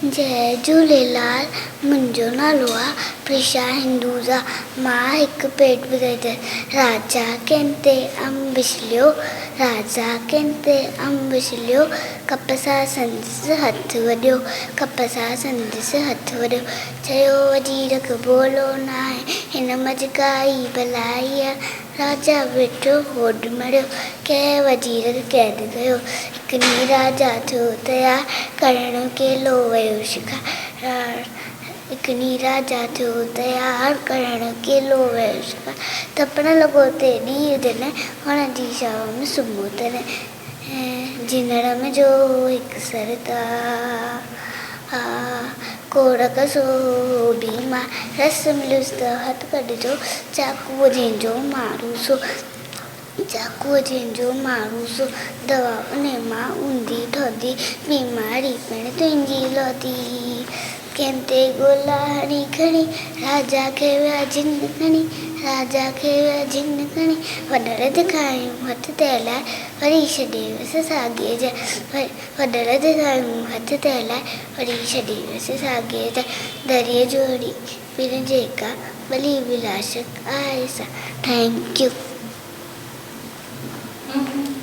जय झूलेलाल। मुंहिंजो नालो आहे प्रिशा हिंदूजा। मां हिकु पेट ॿुधाईंदसि। राजा कंहिं ते अंब छिलियो, राजा कंहिं ते अंब छिलियो, कप सां संदसि हथु वॾियो, कप सां संदसि हथु वॾियो। चयो वज़ीर खे बोलो न आहे, हिन मझ काई भलाई आहे। राजा वेठो होॾ मरियो, कंहिं वज़ीर खे क़ैद कयो। हिकु ॾींहुं राजा थियो तयारु, करणु केलो वियो शिकार। हिकु ॾींहुं राजा थियो तयारु, करणु केलो वियो शिकार। तपण लॻो ते ॾींहुं दिन, वण जी छांव में सुम्हो तन। झिंगण में जो हिकु सरदार, कोड़ कसो बीमार। रस मिलियुसि त हथु कढिजो, चाकूअ जंहिंजो मारूसो, चाकूअ जंहिंजो मारूसो। दवा उन मां ऊंधी ठहंदी, बीमारी पिणु तुंहिंजी लहंदी। कंहिं ते ॻोल्हा हणी खणी, राजा खे विया जिन खणी, राजा खे विया जिन खणी। वॾड़ दिखायूं हथु ते हलाए, वरी छॾे वियसि साॻिए जाइ। वॾड़ दिखायूं हथु ते हलाए, वरी छॾे वियसि साॻिए जाइ। दरिए जोड़ी पिण जेका, भली विलास आहे सा। Thank U.